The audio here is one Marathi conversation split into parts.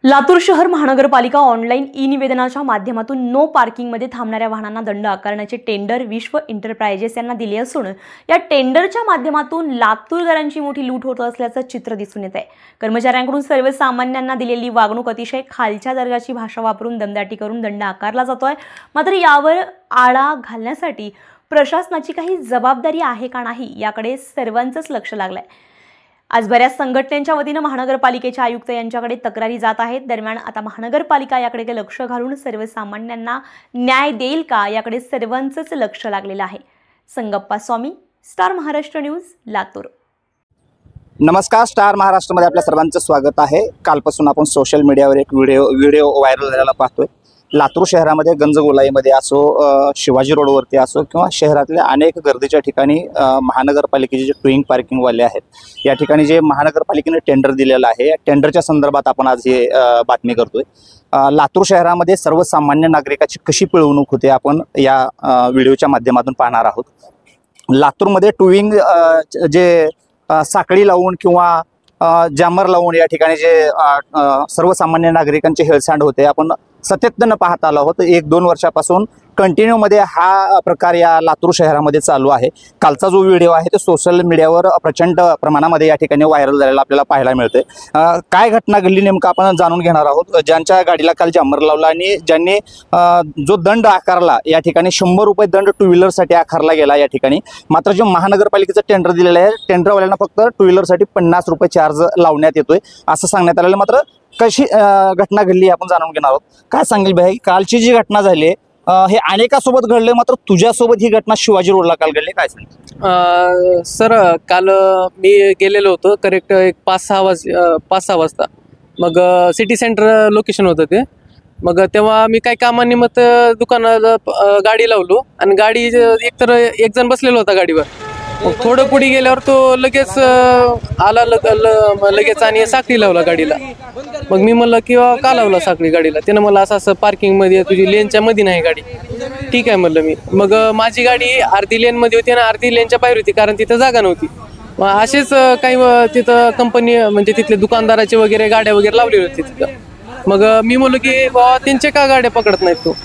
लातूर शहर महानगरपालिका ऑनलाईन ई-निवेदनाच्या माध्यमातून नो पार्किंगमध्ये थांबणाऱ्या वाहनांना दंड आकारण्याचे टेंडर विश्व एंटरप्राइजेस यांना दिले असून या टेंडरच्या माध्यमातून लातूरकरांची मोठी लूट होत असल्याचं चित्र दिसून येत आहे। कर्मचाऱ्यांकडून सर्वसामान्यांना दिलेली वागणूक अतिशय खालच्या दर्जाची भाषा वापरून दमदाटी करून दंड आकारला जातोय। मात्र यावर आळा घालण्यासाठी प्रशासनाची काही जबाबदारी आहे का नाही याकडे सर्वांचंच लक्ष लागलंय। आज बऱ्याच संघटनांच्या वतीने महानगरपालिकेच्या आयुक्त यांच्याकडे तक्रारी जात आहेत। दरम्यान आता महानगरपालिका याकडे लक्ष घालून सर्वसामान्यांना न्याय देईल का याकडे सर्वांचंच लक्ष लागलेलं आहे। संगप्पा स्वामी, स्टार महाराष्ट्र न्यूज, लातूर। नमस्कार, स्टार महाराष्ट्रमध्ये आपल्या सर्वांचं स्वागत आहे। कालपासून आपण सोशल मीडियावर एक व्हिडिओ व्हायरल झालेला पाहतोय। लातूर शहरामध्ये गंजगोलाईमध्ये असो, शिवाजी रोडवरती असो किंवा शहरातल्या अनेक गर्दीच्या ठिकाणी महानगरपालिकेचे जे टोईंग पार्किंगवाले आहेत या ठिकाणी जे महानगरपालिकेने टेंडर दिलेलं आहे या टेंडरच्या संदर्भात आपण आज हे बातमी करतोय। लातूर शहरामध्ये सर्वसामान्य नागरिकाची कशी पिळवणूक होते आपण या व्हिडिओच्या माध्यमातून पाहणार आहोत। लातूरमध्ये टोईंग जे साखळी लावून किंवा जॅमर लावून या ठिकाणी जे सर्वसामान्य नागरिकांचे हेळसांड होते आपण सातत्याने पाहत आलो आहोत। 1-2 वर्षापासून कंटिन्यू मध्ये हा प्रकार या लातूर शहरामध्ये चालू आहे। कालचा जो व्हिडिओ आहे तो सोशल मीडियावर प्रचंड प्रमाणामध्ये या ठिकाणी व्हायरल झालेला आपल्याला पाहायला मिळते। काय घटना घडली नेमकं आपण जाणून घेणार आहोत। ज्यांच्या गाडीला काल जॅमर लावला आणि ज्यांनी जो दंड आकारला या ठिकाणी 100 रुपये दंड टू व्हीलरसाठी आकारला गेला या ठिकाणी। मात्र जो महानगरपालिकेचं टेंडर दिलेलं आहे टेंडरवाल्यांना फक्त टू व्हीलरसाठी 50 रुपये चार्ज लावण्यात येतोय असं सांगण्यात आलेलं। मात्र कशी घटना घडली आपण जाणून घेणार आहोत। काय सांगेल भाई, कालची जी घटना झाली हे अनेकासोबत घडले, मात्र तुझ्यासोबत ही घटना शिवाजी रोडला काल घडली, काय सांगेल? सर, काल मी गेलेलो होतो करेक्ट एक 5-6 वाजता। मग सिटी सेंटर लोकेशन होतं ते। मग तेव्हा मी काही कामानिमित्त दुकानाला गाडी लावलो आणि गाडी एकतर एक जण बसलेला होता गाडीवर। मग थोडं पुढे गेल्यावर तो लगेच आला लगेच आणि साखळी लावला गाडीला। मग मी म्हणलं की का लावला साखळी गाडीला? त्यानं मला असं पार्किंगमध्ये तुझी लेनच्या मध्ये नाही गाडी। ठीक आहे म्हणलं मी। मग माझी गाडी अर्धी लेनमध्ये होती आणि अर्धी लेनच्या बाहेर होती कारण तिथं जागा नव्हती। मग असेच काही तिथं कंपनी म्हणजे तिथले दुकानदाराचे वगैरे गाड्या वगैरे लावली होती तिथं। मग मी म्हणलो की बाबा त्यांचे का गाड्या पकडत नाहीत तो?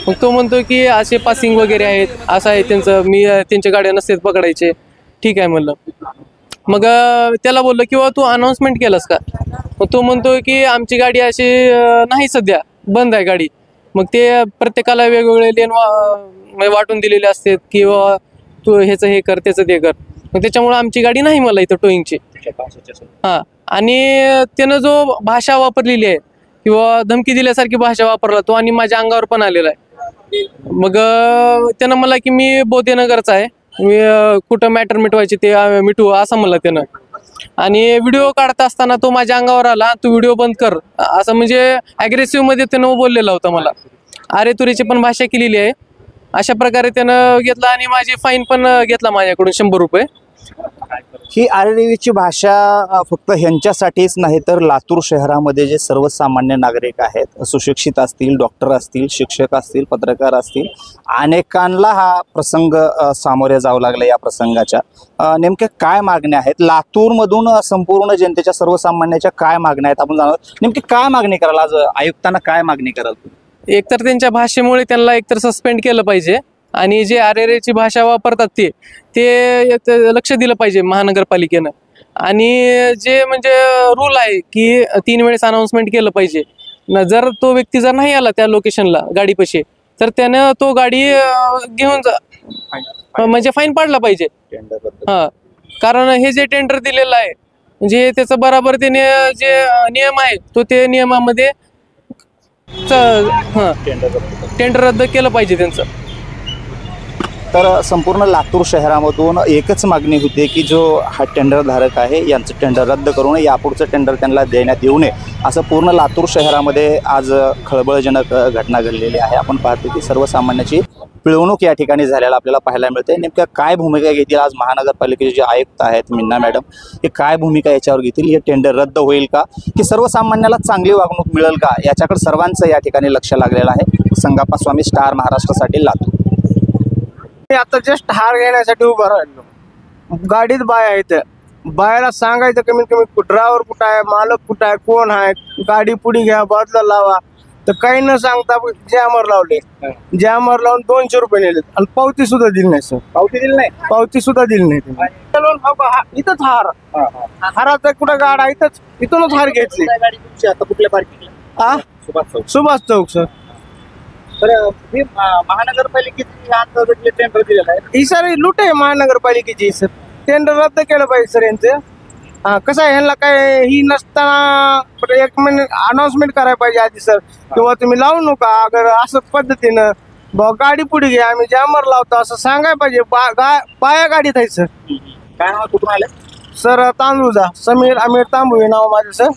मग तो म्हणतो की असे पासिंग वगैरे आहेत, असं आहे त्यांचं, मी त्यांच्या गाड्या नसतेच पकडायचे। ठीक आहे म्हणलं। मग त्याला बोललो की तू अनाउन्समेंट केलंस का? मग तो म्हणतो की आमची गाडी अशी नाही, सध्या बंद आहे गाडी। मग ते प्रत्येकाला वेगवेगळे लेन वाटून दिलेले असतात किंवा तू ह्याचं हे कर त्याचं ते कर। मग त्याच्यामुळे आमची गाडी नाही मला इथं टोईंगची। हां, आणि त्यानं जो भाषा वापरलेली आहे किंवा धमकी दिल्यासारखी भाषा वापरला तो आणि माझ्या अंगावर पण आलेला आहे। मग त्यानं मला की मी बोधेनगरचा आहे, मी कुठं मॅटर मिटवायचे ते मिटवू असं म्हणलं त्यानं। आणि व्हिडिओ काढता असताना तो माझ्या अंगावर आला, तू व्हिडिओ बंद कर असं म्हणजे ॲग्रेसिव्ह मध्ये त्यानं बोललेला होता मला। अरे तुरीची पण भाषा केलेली आहे अशा प्रकारे त्यानं घेतला आणि माझी फाईन पण घेतला माझ्याकडून 100 रुपये। ही आरडीवीची भाषा फक्त ह्यांच्यासाठीच नाही तर लातूर शहरामध्ये जे सर्वसामान्य नागरिक आहेत, सुशिक्षित असतील, डॉक्टर असतील, शिक्षक असतील, पत्रकार असतील, अनेकांना हा प्रसंग सामोरे जावं लागलं। या प्रसंगाच्या नेमक्या काय मागण्या आहेत लातूरमधून संपूर्ण जनतेच्या सर्वसामान्याच्या काय मागण्या आहेत आपण जाणून नेमकी काय मागणी कराल आज आयुक्तांना, काय मागणी कराल? एकतर त्यांच्या भाषेमुळे त्यांना एकतर सस्पेंड केलं पाहिजे आणि जे आरेरेची भाषा वापरतात ते लक्ष दिलं पाहिजे महानगरपालिकेनं। आणि जे म्हणजे रूल आहे की 3 वेळेस अनाउन्समेंट केलं पाहिजे। जर तो व्यक्ती जर नाही आला त्या लोकेशनला गाडीपाशी तर त्यानं तो गाडी घेऊन म्हणजे फाईन पाडला पाहिजे। हां, कारण हे जे टेंडर दिलेलं आहे म्हणजे त्याचं बरोबर त्याने जे नियम आहे तो ते नियमामध्ये टेंडर रद्द केलं पाहिजे त्यांचं। तर संपूर्ण लातूर शहरामधून एकच मागणी होती की जो हा टेंडर धारक आहे यांचं टेंडर रद्द करून यापुढचं टेंडर त्यांना देण्यात येऊ नये असं पूर्ण लातूर शहरामध्ये आज खळबळजनक घटना घडलेली आहे। आपण पाहतो की सर्वसामान्याची पिळवणूक या ठिकाणी झालेला आपल्याला पाहायला मिळते। नेमक्या काय भूमिका घेतील आज महानगरपालिकेचे जे आयुक्त आहेत मीना मॅडम, हे काय भूमिका याच्यावर घेतील? हे टेंडर रद्द होईल का की सर्वसामान्याला चांगली वागणूक मिळेल का याच्याकडे सर्वांचं या ठिकाणी लक्ष लागलेलं आहे। संगप्पा स्वामी, स्टार महाराष्ट्रासाठी, लातूर। आता जस्ट हार घेण्यासाठी उभं राहिलो, गाडीत बाय आहेत बायाला सांगायचं कमीत कमी ड्रायव्हर कुठं आहे, मालक कुठं आहे, कोण आहे, गाडी पुढे घ्या, बाजूला लावा. तर काही न सांगता जॅमर लावले. जॅमर लावून 200 रुपये नेले आणि पावती सुद्धा दिली नाही सर. पावती दिली नाही. पावती सुद्धा दिली नाही त्यांनी. चलून हो का, इथंच हाराचा कुठं गाडा इथूनच हार घेतली. गाडी तुमची आता कुठल्या पार्किंगला? हा, सुभाष चौक. सुभाष चौक सर. तर हे महानगरपालिकेची अंतर्गत टेंडर दिलेलं आहे. ही सर लूट आहे महानगरपालिकेची सर. टेंडर रद्द केलं पाहिजे सर यांचं. हा, कसं आहे ह्यांना काय ही नसताना एक महिने अनाऊन्समेंट करायला पाहिजे आधी सर, किंवा तुम्ही लावू नका अगर असं पद्धतीनं गाडी पुढे घ्या, आम्ही जॅमर लावतो असं सांगायला पाहिजे. बाया गाडीत आहे सर. काय नाव, कुठून आले? सर तांदूळजा, समीर अमीर तांबुळे नाव माझं सर.